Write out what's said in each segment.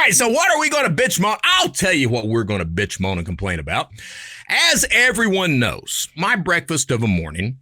right, so what are we going to bitch moan? I'll tell you what we're going to bitch moan and complain about. As everyone knows, my breakfast of a morning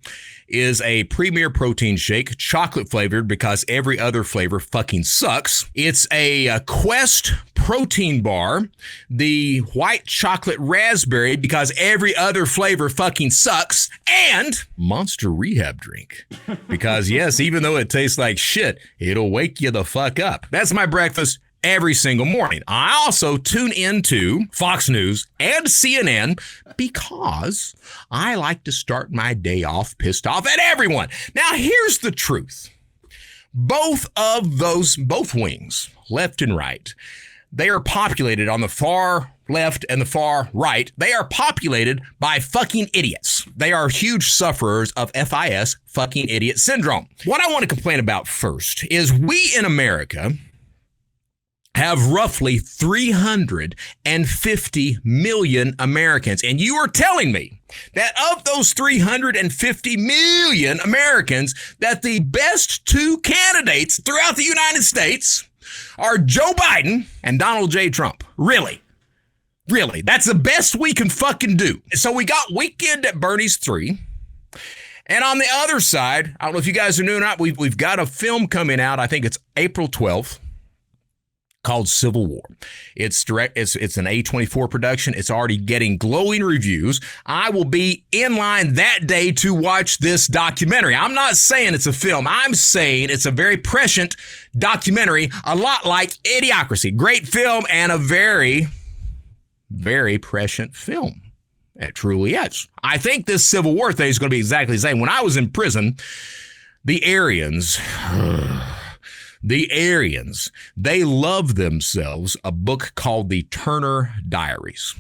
is a Premier protein shake, chocolate flavored because every other flavor fucking sucks. It's a Quest protein bar, the white chocolate raspberry because every other flavor fucking sucks, and Monster Rehab drink. Because yes, even though it tastes like shit, it'll wake you the fuck up. That's my breakfast every single morning. I also tune into Fox News and CNN because I like to start my day off pissed off at everyone. Now, here's the truth. Both wings, left and right, they are populated on the far left and the far right. They are populated by fucking idiots. They are huge sufferers of FIS, fucking idiot syndrome. What I want to complain about first is we in America have roughly 350 million Americans. And you are telling me that of those 350 million Americans, that the best two candidates throughout the United States are Joe Biden and Donald J. Trump. Really? Really? That's the best we can fucking do. So we got Weekend at Bernie's 3. And on the other side, I don't know if you guys are new or not, we've got a film coming out. I think it's April 12th. Called Civil War. It's an A24 production. It's already getting glowing reviews. I will be in line that day to watch this documentary. I'm not saying it's a film. I'm saying it's a very prescient documentary, a lot like Idiocracy. Great film and a very, very prescient film. It truly is. I think this Civil War thing is going to be exactly the same. When I was in prison, the Aryans... they love themselves a book called the Turner Diaries.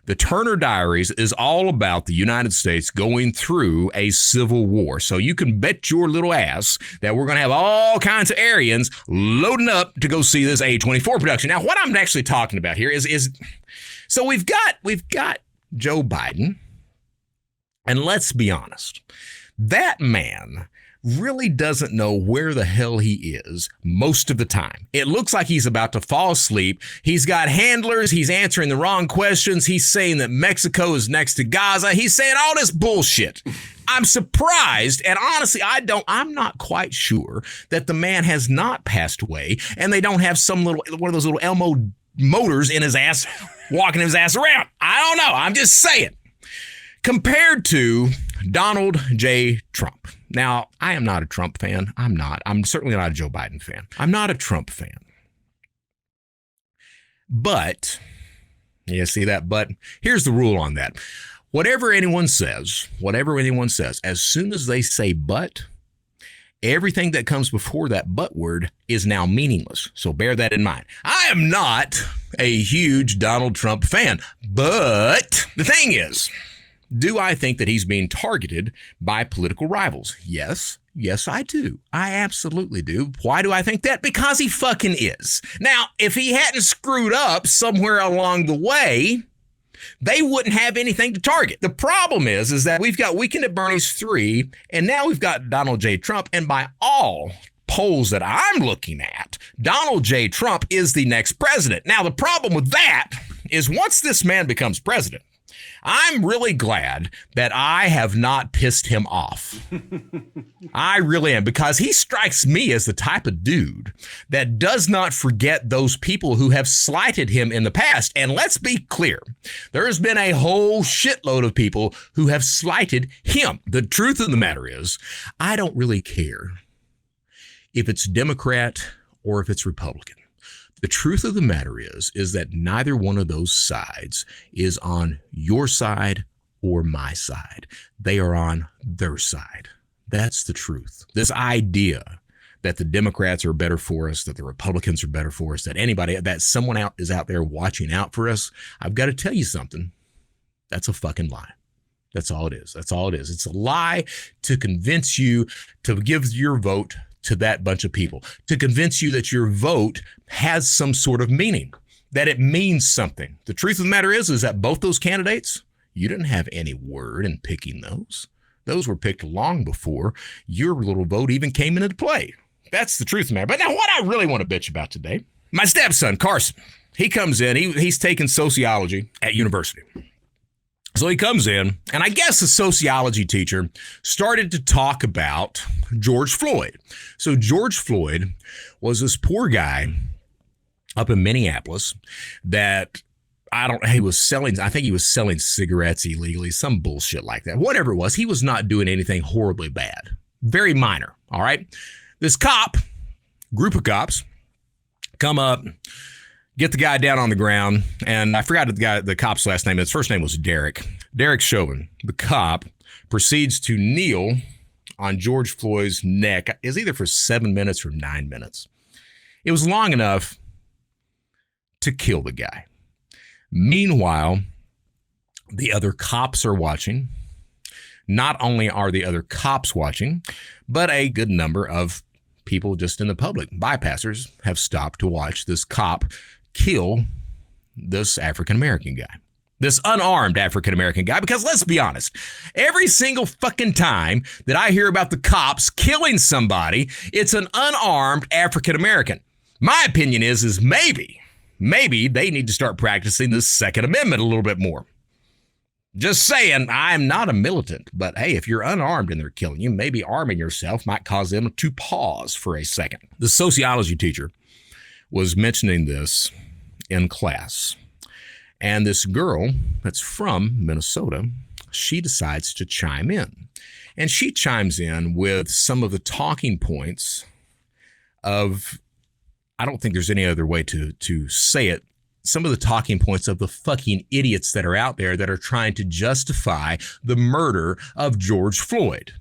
The Turner Diaries is all about the United States going through a civil war. So you can bet your little ass that we're going to have all kinds of Aryans loading up to go see this A24 production. Now, what I'm actually talking about here is so we've got Joe Biden, and let's be honest, that man really doesn't know where the hell he is most of the time. It looks like he's about to fall asleep. He's got handlers. He's answering the wrong questions. He's saying that Mexico is next to Gaza. He's saying all this bullshit. I'm surprised, and honestly, I'm not quite sure that the man has not passed away and they don't have one of those little Elmo motors in his ass, walking his ass around. I don't know. I'm just saying. Compared to Donald J. Trump. Now, I am not a Trump fan. I'm not. I'm certainly not a Joe Biden fan. I'm not a Trump fan. But, you see that but? Here's the rule on that. Whatever anyone says, as soon as they say but, everything that comes before that but word is now meaningless. So bear that in mind. I am not a huge Donald Trump fan, but the thing is, do I think that he's being targeted by political rivals? Yes, I do. I absolutely do. Why do I think that? Because he fucking is. Now, if he hadn't screwed up somewhere along the way, they wouldn't have anything to target. The problem is that we've got Weekend at Bernie's 3, and now we've got Donald J. Trump, and by all polls that I'm looking at, Donald J. Trump is the next president. Now, the problem with that is once this man becomes president, I'm really glad that I have not pissed him off. I really am, because he strikes me as the type of dude that does not forget those people who have slighted him in the past. And let's be clear, there has been a whole shitload of people who have slighted him. The truth of the matter is, I don't really care if it's Democrat or if it's Republican. The truth of the matter is that neither one of those sides is on your side or my side. They are on their side. That's the truth. This idea that the Democrats are better for us, that the Republicans are better for us, that someone is out there watching out for us, I've got to tell you something. That's a fucking lie. That's all it is. That's all it is. It's a lie to convince you to give your vote to that bunch of people, to convince you that your vote has some sort of meaning, that it means something. The truth of the matter is that both those candidates, you didn't have any word in picking those. Those were picked long before your little vote even came into play. That's the truth of the matter. But now what I really want to bitch about today My stepson, Carson, he comes in. He's taking sociology at university. So he comes in, and I guess the sociology teacher started to talk about George Floyd. So George Floyd was this poor guy up in Minneapolis that I think he was selling cigarettes illegally, some bullshit like that. Whatever it was, he was not doing anything horribly bad. Very minor, all right? This group of cops, come up, get the guy down on the ground, and I forgot the cop's last name. His first name was Derek. Derek Chauvin, the cop, proceeds to kneel on George Floyd's neck. Is either for 7 minutes or 9 minutes. It was long enough to kill the guy. Meanwhile, the other cops are watching. Not only are the other cops watching, but a good number of people just in the public, bypassers, have stopped to watch this cop kill this African-American guy, this unarmed African-American guy, because let's be honest, every single fucking time that I hear about the cops killing somebody, it's an unarmed African-American. My opinion is maybe they need to start practicing the Second Amendment a little bit more. Just saying, I'm not a militant, but hey, if you're unarmed and they're killing you, maybe arming yourself might cause them to pause for a second. The sociology teacher was mentioning this in class, and this girl that's from Minnesota, she decides to chime in, and she chimes in with some of the talking points of, I don't think there's any other way to say it, some of the talking points of the fucking idiots that are out there that are trying to justify the murder of George Floyd.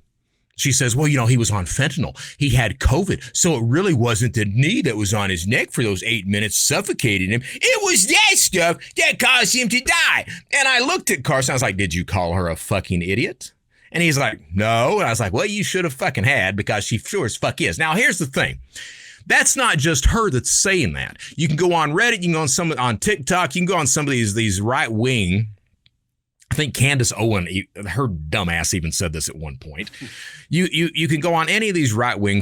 She says, well, he was on fentanyl. He had COVID. So it really wasn't the knee that was on his neck for those 8 minutes suffocating him. It was that stuff that caused him to die. And I looked at Carson. I was like, did you call her a fucking idiot? And he's like, no. And I was like, well, you should have fucking had, because she sure as fuck is. Now, here's the thing. That's not just her that's saying that. You can go on Reddit, you can go on TikTok, you can go on some of these right wing. I think Candace Owen, her dumbass even said this at one point. You can go on any of these right wing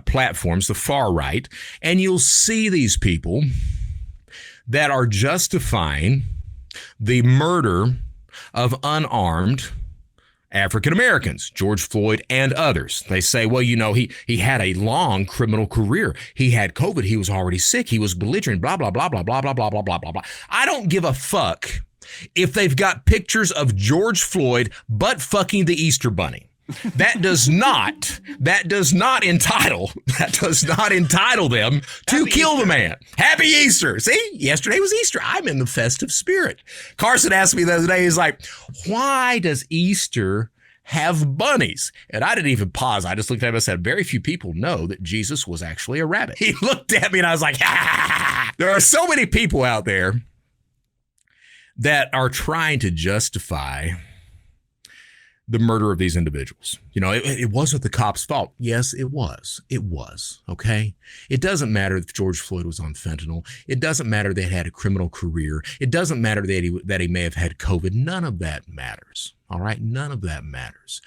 platforms, the far right, and you'll see these people that are justifying the murder of unarmed African Americans, George Floyd and others. They say, well, he had a long criminal career. He had COVID. He was already sick. He was belligerent, blah, blah, blah, blah, blah, blah, blah, blah, blah, blah, blah. I don't give a fuck if they've got pictures of George Floyd butt fucking the Easter Bunny. That does not entitle them to kill the man. Happy Easter. See, yesterday was Easter. I'm in the festive spirit. Carson asked me the other day, he's like, why does Easter have bunnies? And I didn't even pause. I just looked at him and said, very few people know that Jesus was actually a rabbit. He looked at me and I was like, ha! There are so many people out there that are trying to justify the murder of these individuals. It wasn't the cops' fault. Yes, it was. It was, okay? It doesn't matter if George Floyd was on fentanyl. It doesn't matter that he had a criminal career. It doesn't matter that he may have had COVID. None of that matters, all right? None of that matters.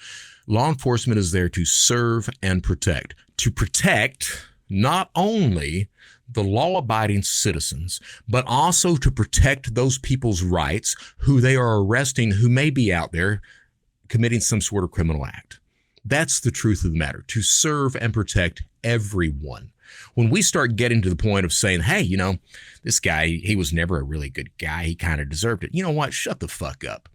Law enforcement is there to serve and protect. To protect not only the law-abiding citizens, but also to protect those people's rights who they are arresting, who may be out there committing some sort of criminal act. That's the truth of the matter, to serve and protect everyone. When we start getting to the point of saying, hey, this guy, he was never a really good guy. He kind of deserved it. You know what? Shut the fuck up.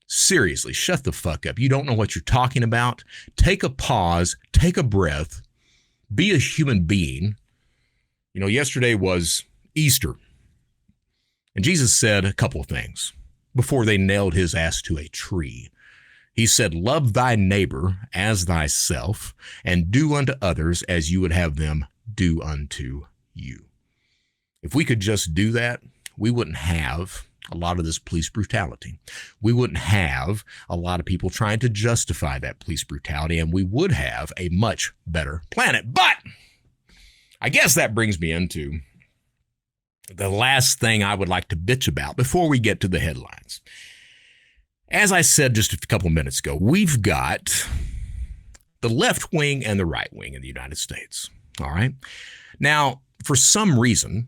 Seriously, shut the fuck up. You don't know what you're talking about. Take a pause, take a breath, be a human being. Yesterday was Easter. And Jesus said a couple of things before they nailed his ass to a tree. He said, love thy neighbor as thyself, and do unto others as you would have them do unto you. If we could just do that, we wouldn't have a lot of this police brutality. We wouldn't have a lot of people trying to justify that police brutality, and we would have a much better planet. But I guess that brings me into the last thing I would like to bitch about before we get to the headlines. As I said just a couple of minutes ago, we've got the left wing and the right wing in the United States. All right. Now, for some reason,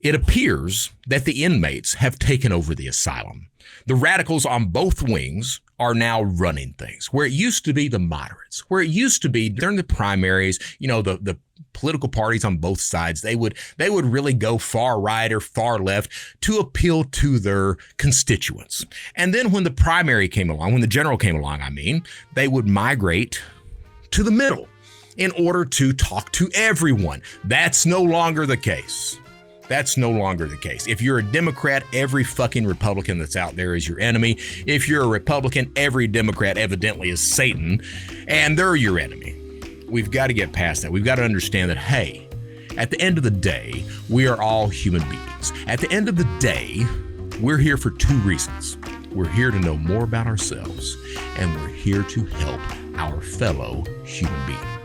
it appears that the inmates have taken over the asylum. The radicals on both wings are now running things. Where it used to be the moderates, where it used to be during the primaries, the political parties on both sides, they would really go far right or far left to appeal to their constituents. And then when the primary came along, when the general came along, they would migrate to the middle in order to talk to everyone. That's no longer the case. That's no longer the case. If you're a Democrat, every fucking Republican that's out there is your enemy. If you're a Republican, every Democrat evidently is Satan, and they're your enemy. We've got to get past that. We've got to understand that, hey, at the end of the day, we are all human beings. At the end of the day, we're here for two reasons. We're here to know more about ourselves, and we're here to help our fellow human beings.